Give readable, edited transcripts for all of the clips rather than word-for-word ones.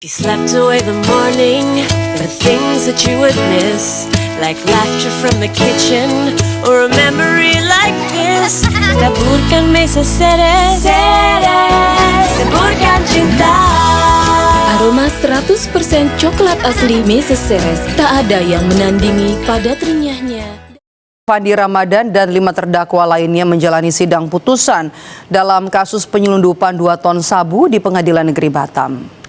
You slept away the morning, the things that you would miss, like laughter from the kitchen, or a memory like this. Taburkan mesa seres, taburkan cinta. Aroma 100% coklat asli Mesa Ceres, tak ada yang menandingi padat renyahnya. Fandi Ramadan dan 5 terdakwa lainnya menjalani sidang putusan dalam kasus penyelundupan 2 ton sabu di Pengadilan Negeri Batam.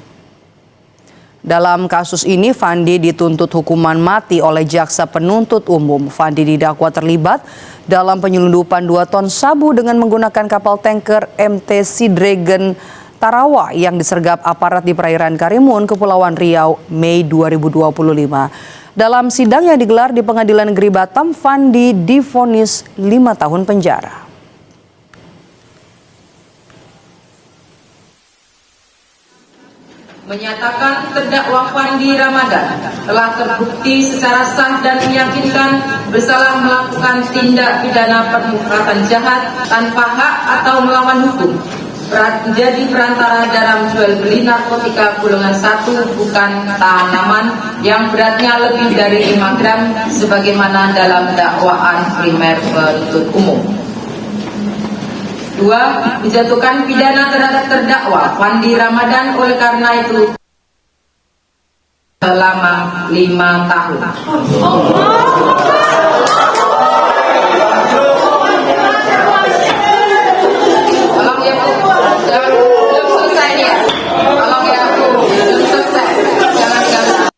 Dalam kasus ini, Fandi dituntut hukuman mati oleh jaksa penuntut umum. Fandi didakwa terlibat dalam penyelundupan 2 ton sabu dengan menggunakan kapal tanker MT Sea Dragon Tarawa yang disergap aparat di perairan Karimun, Kepulauan Riau, Mei 2025. Dalam sidang yang digelar di Pengadilan Negeri Batam, Fandi divonis 5 tahun penjara. Menyatakan terdakwa Fandi Ramadan telah terbukti secara sah dan meyakinkan bersalah melakukan tindak pidana perbuatan jahat tanpa hak atau melawan hukum, menjadi perantara dalam jual beli narkotika golongan 1 bukan tanaman yang beratnya lebih dari 5 gram sebagaimana dalam dakwaan primer penuntut umum. 2. Menjatuhkan pidana terhadap terdakwa Fandi Ramadan oleh karena itu selama 5 tahun. Tolong ya Bu, belum selesai ya. Tolong ya Bu, belum selesai. Jangan ganggu.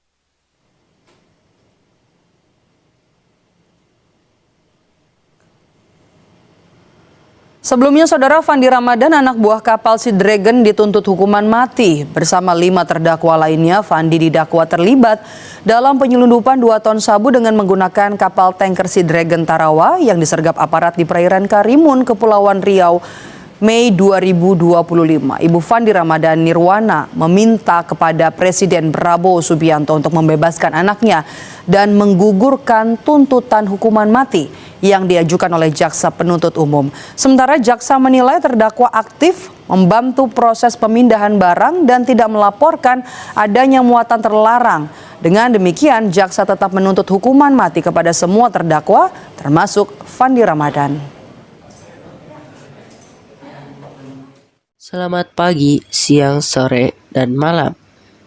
Sebelumnya, Saudara, Fandi Ramadan, anak buah kapal Sea Dragon, dituntut hukuman mati. Bersama 5 terdakwa lainnya, Fandi didakwa terlibat dalam penyelundupan 2 ton sabu dengan menggunakan kapal tanker Sea Dragon Tarawa yang disergap aparat di perairan Karimun, Kepulauan Riau, Mei 2025. Ibu Fandi Ramadan, Nirwana, meminta kepada Presiden Prabowo Subianto untuk membebaskan anaknya dan menggugurkan tuntutan hukuman mati yang diajukan oleh jaksa penuntut umum. Sementara jaksa menilai terdakwa aktif membantu proses pemindahan barang dan tidak melaporkan adanya muatan terlarang. Dengan demikian, jaksa tetap menuntut hukuman mati kepada semua terdakwa, termasuk Fandi Ramadan. Selamat pagi, siang, sore, dan malam,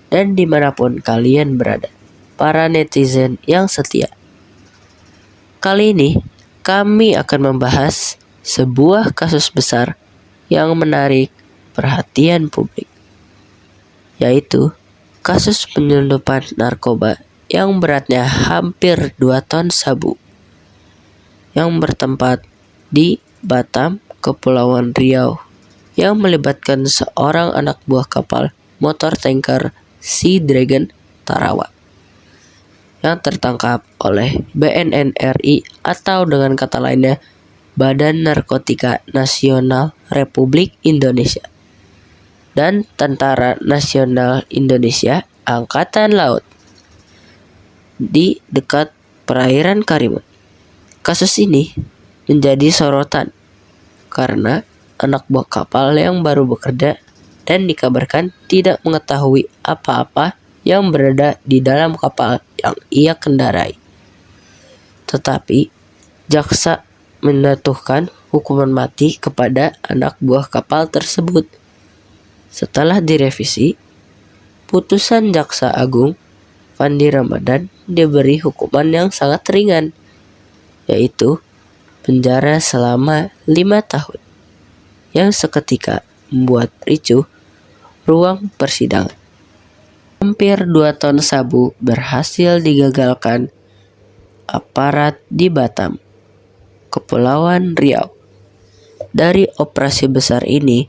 dan dimanapun kalian berada, para netizen yang setia. Kali ini, kami akan membahas sebuah kasus besar yang menarik perhatian publik, yaitu kasus penyelundupan narkoba yang beratnya hampir 2 ton sabu yang bertempat di Batam, Kepulauan Riau, yang melibatkan seorang anak buah kapal motor tanker Sea Dragon Tarawa yang tertangkap oleh BNN RI atau dengan kata lainnya Badan Narkotika Nasional Republik Indonesia dan Tentara Nasional Indonesia Angkatan Laut di dekat perairan Karimun. Kasus ini menjadi sorotan karena anak buah kapal yang baru bekerja dan dikabarkan tidak mengetahui apa-apa yang berada di dalam kapal yang ia kendarai. Tetapi jaksa menjatuhkan hukuman mati kepada anak buah kapal tersebut. Setelah direvisi, putusan Jaksa Agung Fandi Ramadan diberi hukuman yang sangat ringan, yaitu penjara selama 5 tahun. Yang seketika membuat ricuh ruang persidangan. Hampir 2 ton sabu berhasil digagalkan aparat di Batam, Kepulauan Riau. Dari operasi besar ini,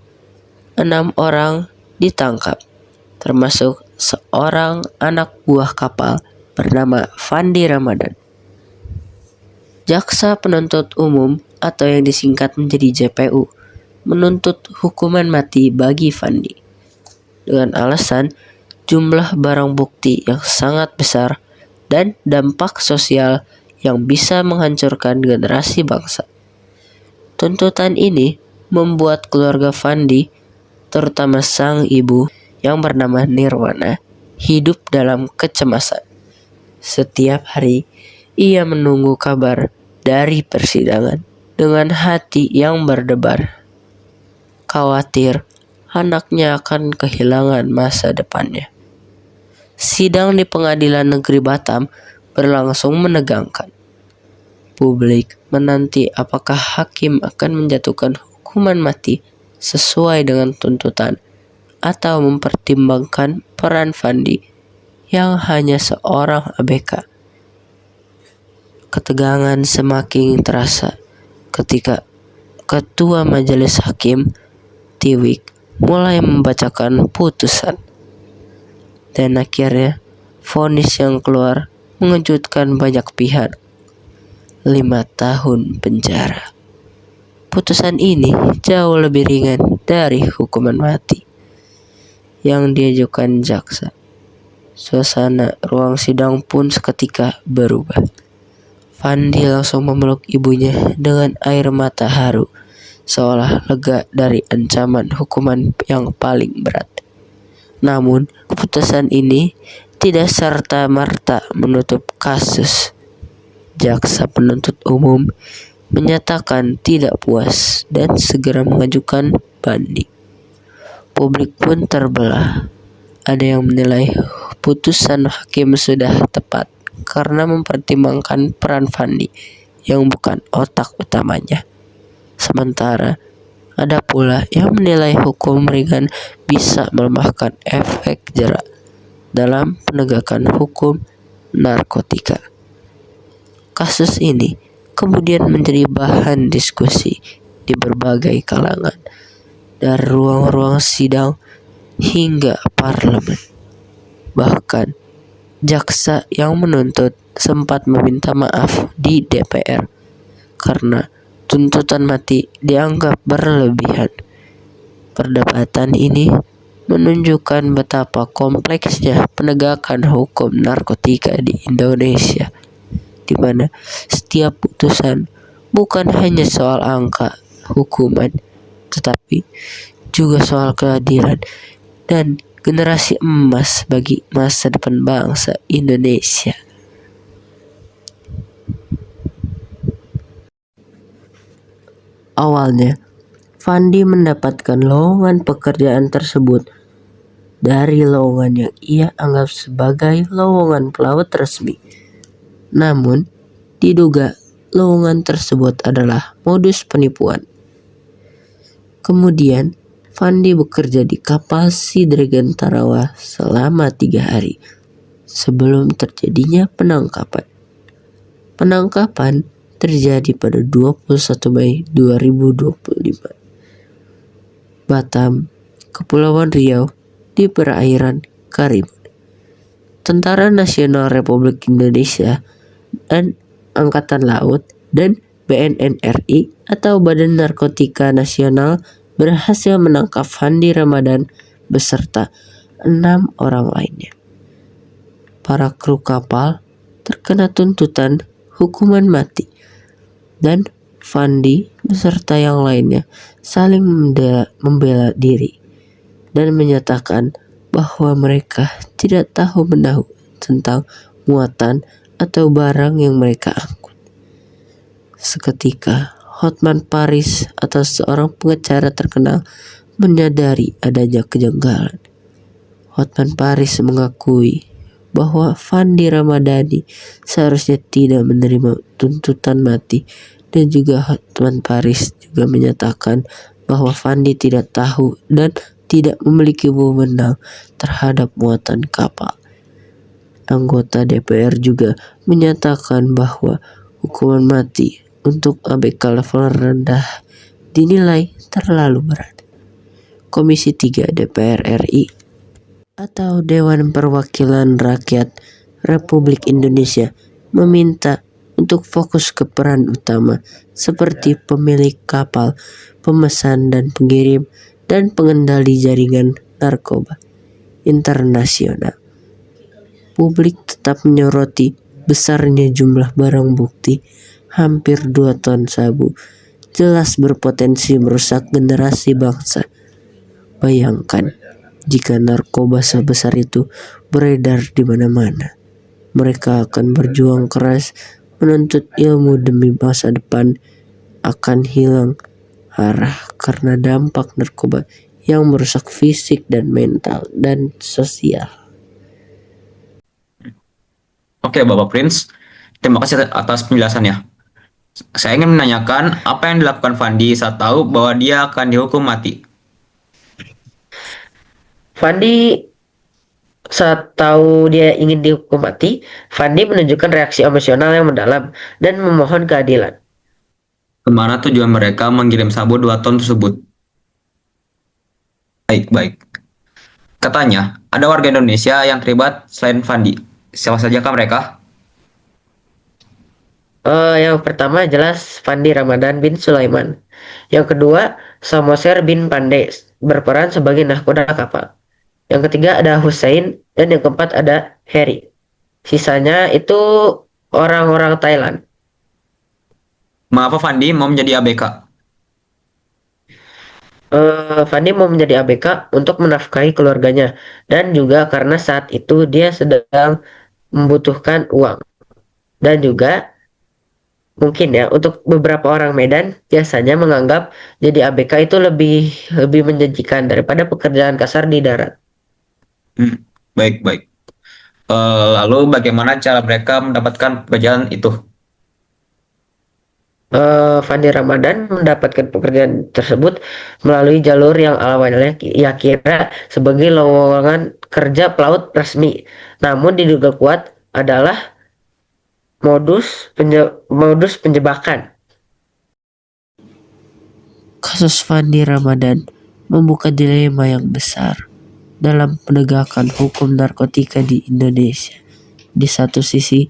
6 orang ditangkap, termasuk seorang anak buah kapal bernama Fandi Ramadan. Jaksa penuntut umum atau yang disingkat menjadi JPU menuntut hukuman mati bagi Fandi dengan alasan jumlah barang bukti yang sangat besar dan dampak sosial yang bisa menghancurkan generasi bangsa. Tuntutan ini membuat keluarga Fandi, terutama sang ibu yang bernama Nirwana, hidup dalam kecemasan. Setiap hari ia menunggu kabar dari persidangan dengan hati yang berdebar, khawatir anaknya akan kehilangan masa depannya. Sidang di Pengadilan Negeri Batam berlangsung menegangkan. Publik menanti apakah hakim akan menjatuhkan hukuman mati sesuai dengan tuntutan atau mempertimbangkan peran Fandi yang hanya seorang ABK. Ketegangan semakin terasa ketika Ketua Majelis Hakim Tiwik mulai membacakan putusan. Dan akhirnya vonis yang keluar mengejutkan banyak pihak. 5 tahun penjara. Putusan ini jauh lebih ringan dari hukuman mati yang diajukan jaksa. Suasana ruang sidang pun seketika berubah. Fandi langsung memeluk ibunya dengan air mata haru, seolah lega dari ancaman hukuman yang paling berat. Namun, keputusan ini tidak serta-merta menutup kasus. Jaksa penuntut umum menyatakan tidak puas dan segera mengajukan banding. Publik pun terbelah. Ada yang menilai putusan hakim sudah tepat karena mempertimbangkan peran Fandi yang bukan otak utamanya. Sementara ada pula yang menilai hukum ringan bisa melemahkan efek jera dalam penegakan hukum narkotika. Kasus ini kemudian menjadi bahan diskusi di berbagai kalangan, dari ruang-ruang sidang hingga parlemen. Bahkan jaksa yang menuntut sempat meminta maaf di DPR karena tuntutan mati dianggap berlebihan. Perdebatan ini menunjukkan betapa kompleksnya penegakan hukum narkotika di Indonesia, di mana setiap putusan bukan hanya soal angka hukuman, tetapi juga soal keadilan dan generasi emas bagi masa depan bangsa Indonesia. Awalnya, Fandi mendapatkan lowongan pekerjaan tersebut dari lowongan yang ia anggap sebagai lowongan pelaut resmi. Namun, diduga lowongan tersebut adalah modus penipuan. Kemudian, Fandi bekerja di kapal Sea Dragon Tarawa selama 3 hari sebelum terjadinya penangkapan. Penangkapan terjadi pada 21 Mei 2025. Batam, Kepulauan Riau, di perairan Karimun. Tentara Nasional Republik Indonesia dan Angkatan Laut dan BNN RI atau Badan Narkotika Nasional berhasil menangkap Fandi Ramadan beserta 6 orang lainnya. Para kru kapal terkena tuntutan hukuman mati dan Fandi beserta yang lainnya saling membela diri dan menyatakan bahwa mereka tidak tahu menahu tentang muatan atau barang yang mereka angkut. Seketika, Hotman Paris atau seorang pengacara terkenal menyadari adanya kejanggalan. Hotman Paris mengakui bahwa Fandi Ramadhani seharusnya tidak menerima tuntutan mati, dan juga Hotman Paris juga menyatakan bahwa Fandi tidak tahu dan tidak memiliki wewenang terhadap muatan kapal. Anggota DPR juga menyatakan bahwa hukuman mati untuk ABK level rendah dinilai terlalu berat. Komisi 3 DPR RI atau Dewan Perwakilan Rakyat Republik Indonesia meminta untuk fokus ke peran utama seperti pemilik kapal, pemesan dan pengirim, dan pengendali jaringan narkoba internasional. Publik tetap menyoroti besarnya jumlah barang bukti, hampir 2 ton sabu, jelas berpotensi merusak generasi bangsa. Bayangkan, Jika narkoba sebesar itu beredar di mana-mana, mereka akan berjuang keras menuntut ilmu demi masa depan akan hilang arah karena dampak narkoba yang merusak fisik dan mental dan sosial. Oke, Bapak Prince, terima kasih atas penjelasannya. Saya ingin menanyakan apa yang dilakukan Fandi saat tahu bahwa dia akan dihukum mati. Fandi saat tahu dia ingin dihukum mati, Fandi menunjukkan reaksi emosional yang mendalam dan memohon keadilan. Kemana tujuan mereka mengirim sabu 2 ton tersebut? Baik. Katanya, ada warga Indonesia yang terlibat selain Fandi. Siapa saja kah mereka? Yang pertama jelas Fandi Ramadan bin Sulaiman. Yang kedua, Samoser bin Pandey berperan sebagai nahkoda kapal. Yang ketiga ada Hussein dan yang keempat ada Harry. Sisanya itu orang-orang Thailand. Mengapa Fandi mau menjadi ABK? Fandi mau menjadi ABK untuk menafkahi keluarganya dan juga karena saat itu dia sedang membutuhkan uang. Dan juga mungkin ya untuk beberapa orang Medan biasanya menganggap jadi ABK itu lebih menjanjikan daripada pekerjaan kasar di darat. Baik. Lalu bagaimana cara mereka mendapatkan pekerjaan itu? Fandi Ramadan mendapatkan pekerjaan tersebut melalui jalur yang awalnya ia kira sebagai lowongan kerja pelaut resmi, namun diduga kuat adalah modus penjebakan. Kasus Fandi Ramadan membuka dilema yang besar dalam penegakan hukum narkotika di Indonesia. Di satu sisi,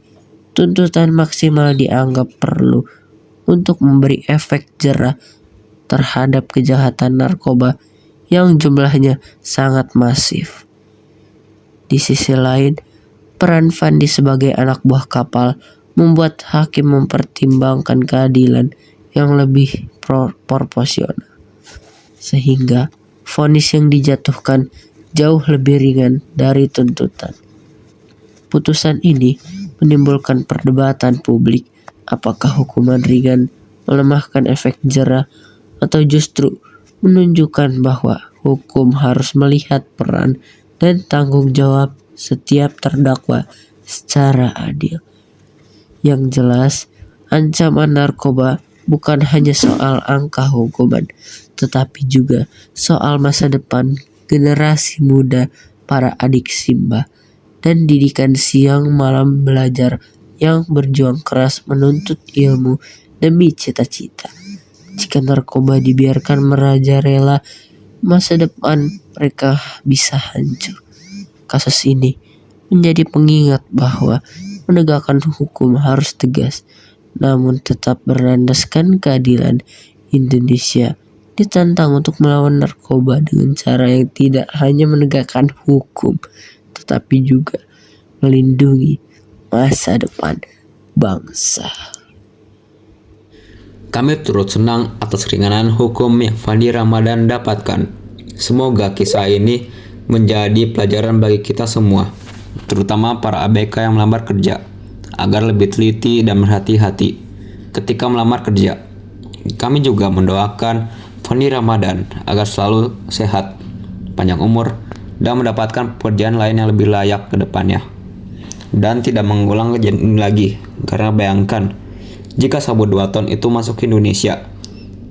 tuntutan maksimal dianggap perlu untuk memberi efek jera terhadap kejahatan narkoba yang jumlahnya sangat masif. Di sisi lain, peran Fandi sebagai anak buah kapal membuat hakim mempertimbangkan keadilan yang lebih proporsional, sehingga vonis yang dijatuhkan jauh lebih ringan dari tuntutan. Putusan ini menimbulkan perdebatan publik, apakah hukuman ringan melemahkan efek jera atau justru menunjukkan bahwa hukum harus melihat peran dan tanggung jawab setiap terdakwa secara adil. Yang jelas, ancaman narkoba bukan hanya soal angka hukuman, tetapi juga soal masa depan generasi muda para adik Simba dan didikan siang malam belajar yang berjuang keras menuntut ilmu demi cita-cita. Jika narkoba dibiarkan merajalela, masa depan mereka bisa hancur. Kasus ini menjadi pengingat bahwa penegakan hukum harus tegas, namun tetap berlandaskan keadilan. Indonesia ditantang untuk melawan narkoba dengan cara yang tidak hanya menegakkan hukum, tetapi juga melindungi masa depan bangsa. Kami turut senang atas keringanan hukum yang Fandi Ramadan dapatkan. Semoga kisah ini menjadi pelajaran bagi kita semua, terutama para ABK yang melamar kerja, agar lebih teliti dan berhati-hati ketika melamar kerja. Kami juga mendoakan Fandi Ramadan agar selalu sehat, panjang umur, dan mendapatkan pekerjaan lain yang lebih layak ke depannya. Dan tidak mengulang kejadian ini lagi, karena bayangkan, jika sabu 2 ton itu masuk ke Indonesia,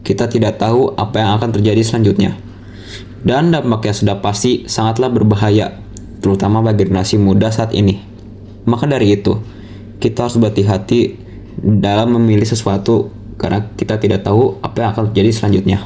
kita tidak tahu apa yang akan terjadi selanjutnya. Dan dampaknya sudah pasti sangatlah berbahaya, terutama bagi generasi muda saat ini. Maka dari itu, kita harus berhati-hati dalam memilih sesuatu, karena kita tidak tahu apa yang akan terjadi selanjutnya.